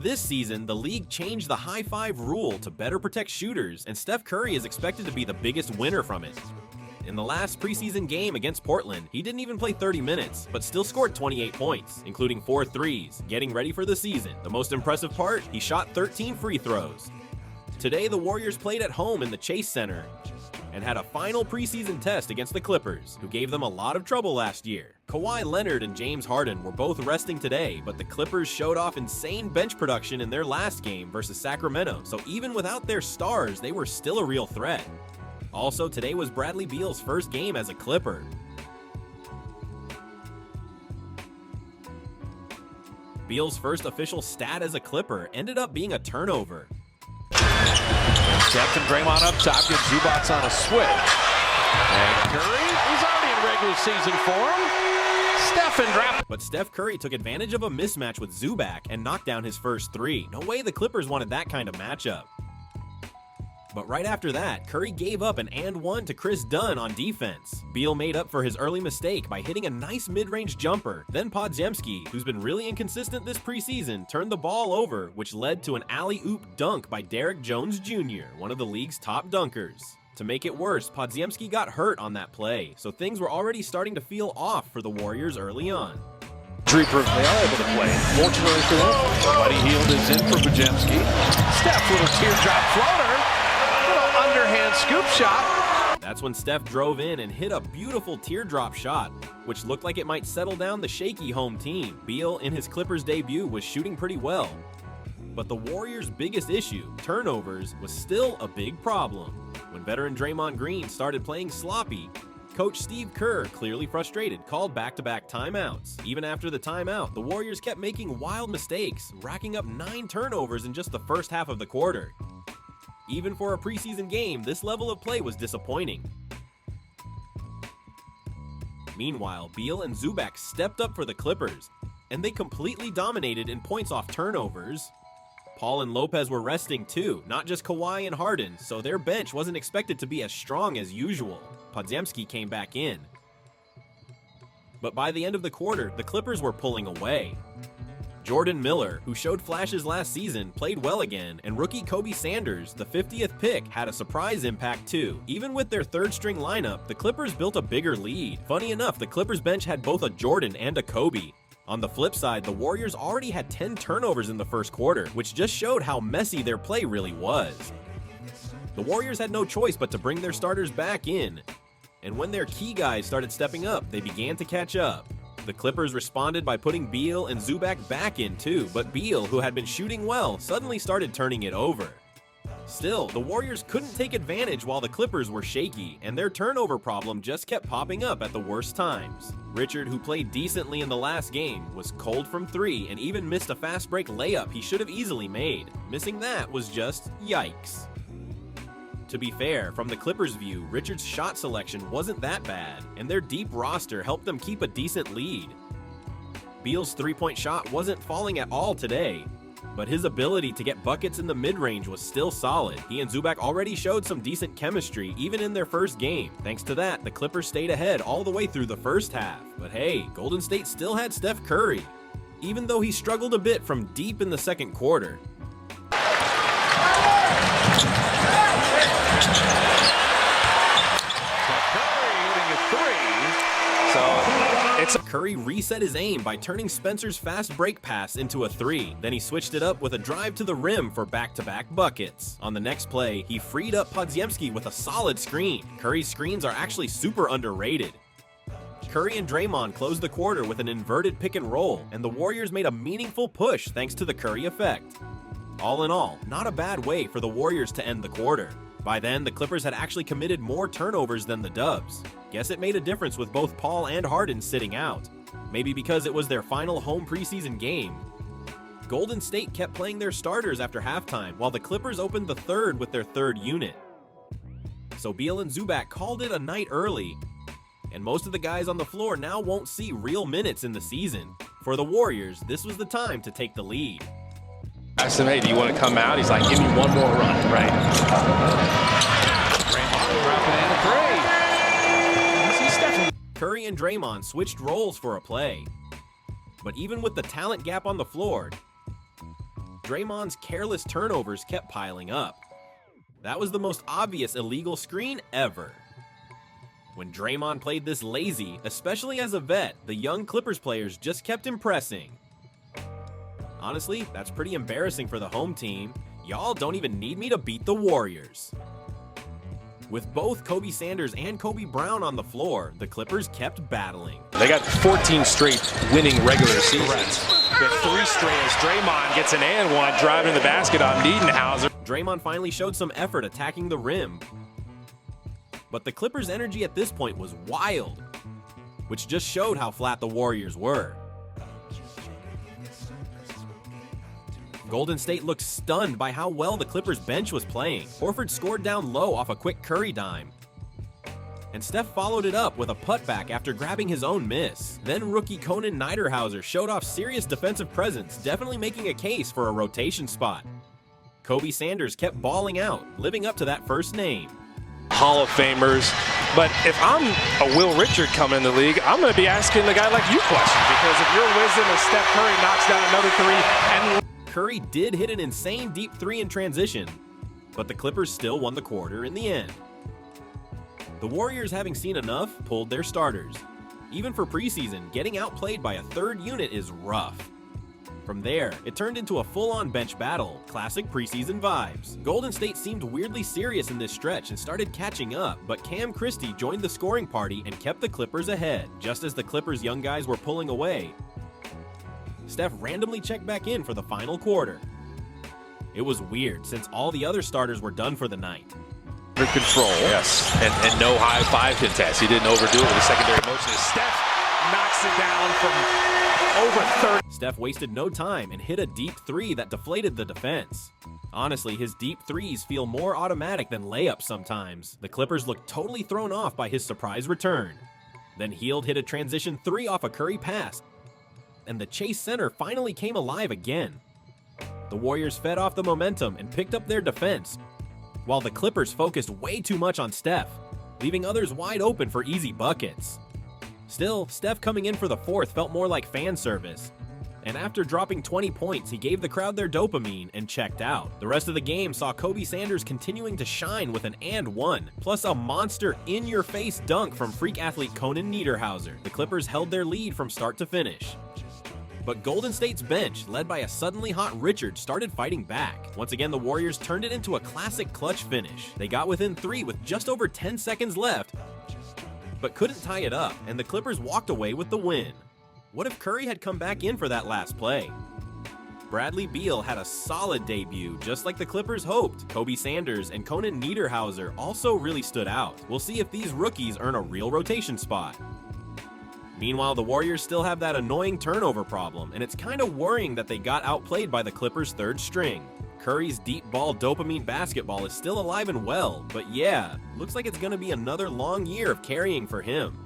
This season, the league changed the high five rule to better protect shooters, and Steph Curry is expected to be the biggest winner from it. In the last preseason game against Portland, he didn't even play 30 minutes, but still scored 28 points, including 4 threes, getting ready for the season. The most impressive part, he shot 13 free throws. Today, the Warriors played at home in the Chase Center and had a final preseason test against the Clippers, who gave them a lot of trouble last year. Kawhi Leonard and James Harden were both resting today, but the Clippers showed off insane bench production in their last game versus Sacramento, so even without their stars, they were still a real threat. Also, today was Bradley Beal's first game as a Clipper. Beal's first official stat as a Clipper ended up being a turnover. Steph and Draymond up top, get Zubac's on a switch. And Curry, he's already in regular season form. Steph and drop. But Steph Curry took advantage of a mismatch with Zubac and knocked down his first three. No way the Clippers wanted that kind of matchup. But right after that, Curry gave up an and one to Chris Dunn on defense. Beal made up for his early mistake by hitting a nice mid-range jumper. Then Podziemski, who's been really inconsistent this preseason, turned the ball over, which led to an alley-oop dunk by Derrick Jones Jr., one of the league's top dunkers. To make it worse, Podziemski got hurt on that play, so things were already starting to feel off for the Warriors early on. They are able to play. Fortunately for them, Buddy Hield is in for Podziemski. Steph with a teardrop floater. Underhand scoop shot. That's when Steph drove in and hit a beautiful teardrop shot, which looked like it might settle down the shaky home team. Beal, in his Clippers debut, was shooting pretty well. But the Warriors' biggest issue, turnovers, was still a big problem. When veteran Draymond Green started playing sloppy, Coach Steve Kerr, clearly frustrated, called back-to-back timeouts. Even after the timeout, the Warriors kept making wild mistakes, racking up 9 turnovers in just the first half of the quarter. Even for a preseason game, this level of play was disappointing. Meanwhile, Beal and Zubac stepped up for the Clippers, and they completely dominated in points off turnovers. Paul and Lopez were resting too, not just Kawhi and Harden, so their bench wasn't expected to be as strong as usual. Podziemski came back in. But by the end of the quarter, the Clippers were pulling away. Jordan Miller, who showed flashes last season, played well again, and rookie Kobe Sanders, the 50th pick, had a surprise impact too. Even with their third-string lineup, the Clippers built a bigger lead. Funny enough, the Clippers bench had both a Jordan and a Kobe. On the flip side, the Warriors already had 10 turnovers in the first quarter, which just showed how messy their play really was. The Warriors had no choice but to bring their starters back in, and when their key guys started stepping up, they began to catch up. The Clippers responded by putting Beal and Zubac back in too, but Beal, who had been shooting well, suddenly started turning it over. Still, the Warriors couldn't take advantage while the Clippers were shaky, and their turnover problem just kept popping up at the worst times. Richard, who played decently in the last game, was cold from 3 and even missed a fast break layup he should have easily made. Missing that was just yikes. To be fair, from the Clippers' view, Richard's shot selection wasn't that bad, and their deep roster helped them keep a decent lead. Beal's three-point shot wasn't falling at all today, but his ability to get buckets in the mid-range was still solid. He and Zubac already showed some decent chemistry even in their first game. Thanks to that, the Clippers stayed ahead all the way through the first half. But hey, Golden State still had Steph Curry, even though he struggled a bit from deep in the second quarter. Curry reset his aim by turning Spencer's fast break pass into a 3. Then he switched it up with a drive to the rim for back-to-back buckets. On the next play, he freed up Podziemski with a solid screen. Curry's screens are actually super underrated. Curry and Draymond closed the quarter with an inverted pick and roll, and the Warriors made a meaningful push thanks to the Curry effect. All in all, not a bad way for the Warriors to end the quarter. By then, the Clippers had actually committed more turnovers than the Dubs. Guess it made a difference with both Paul and Harden sitting out. Maybe because it was their final home preseason game. Golden State kept playing their starters after halftime, while the Clippers opened the third with their third unit. So Beal and Zubac called it a night early, and most of the guys on the floor now won't see real minutes in the season. For the Warriors, this was the time to take the lead. Asked him, hey, do you want to come out? He's like, give me one more run. Right. Draymond dropping in a 3. See Steph. Curry and Draymond switched roles for a play. But even with the talent gap on the floor, Draymond's careless turnovers kept piling up. That was the most obvious illegal screen ever. When Draymond played this lazy, especially as a vet, the young Clippers players just kept impressing. Honestly, that's pretty embarrassing for the home team. Y'all don't even need me to beat the Warriors. With both Kobe Sanders and Kobe Brown on the floor, the Clippers kept battling. They got 14 straight winning regular seasons. The 3 straight as Draymond gets an and one, driving the basket on Niederhauser. Draymond finally showed some effort attacking the rim. But the Clippers' energy at this point was wild, which just showed how flat the Warriors were. Golden State looked stunned by how well the Clippers bench was playing. Horford scored down low off a quick Curry dime. And Steph followed it up with a putback after grabbing his own miss. Then rookie Conan Niederhauser showed off serious defensive presence, definitely making a case for a rotation spot. Kobe Sanders kept balling out, living up to that first name. Hall of Famers. But if I'm a Will Richard coming in the league, I'm going to be asking a guy like you questions, because if your wisdom is Steph Curry knocks down another 3 and Curry did hit an insane deep 3 in transition, but the Clippers still won the quarter in the end. The Warriors, having seen enough, pulled their starters. Even for preseason, getting outplayed by a third unit is rough. From there, it turned into a full-on bench battle, classic preseason vibes. Golden State seemed weirdly serious in this stretch and started catching up, but Cam Christie joined the scoring party and kept the Clippers ahead. Just as the Clippers' young guys were pulling away, Steph randomly checked back in for the final quarter. It was weird since all the other starters were done for the night. under control. Yes, and no high 5 contest. He didn't overdo it with a secondary motion. Steph knocks it down from over 30. Steph wasted no time and hit a deep 3 that deflated the defense. Honestly, his deep 3s feel more automatic than layups sometimes. The Clippers looked totally thrown off by his surprise return. Then Hield hit a transition 3 off a Curry pass, and the Chase center finally came alive again. The Warriors fed off the momentum and picked up their defense, while the Clippers focused way too much on Steph, leaving others wide open for easy buckets. Still, Steph coming in for the 4th felt more like fan service, and after dropping 20 points, he gave the crowd their dopamine and checked out. The rest of the game saw Kobe Sanders continuing to shine with an and one, plus a monster in-your-face dunk from freak athlete Conan Niederhauser. The Clippers held their lead from start to finish. But Golden State's bench, led by a suddenly hot Richard, started fighting back. Once again, the Warriors turned it into a classic clutch finish. They got within 3 with just over 10 seconds left, but couldn't tie it up, and the Clippers walked away with the win. What if Curry had come back in for that last play? Bradley Beal had a solid debut, just like the Clippers hoped. Kobe Sanders and Conan Niederhauser also really stood out. We'll see if these rookies earn a real rotation spot. Meanwhile, the Warriors still have that annoying turnover problem, and it's kind of worrying that they got outplayed by the Clippers' 3rd string. Curry's deep ball dopamine basketball is still alive and well, but yeah, looks like it's going to be another long year of carrying for him.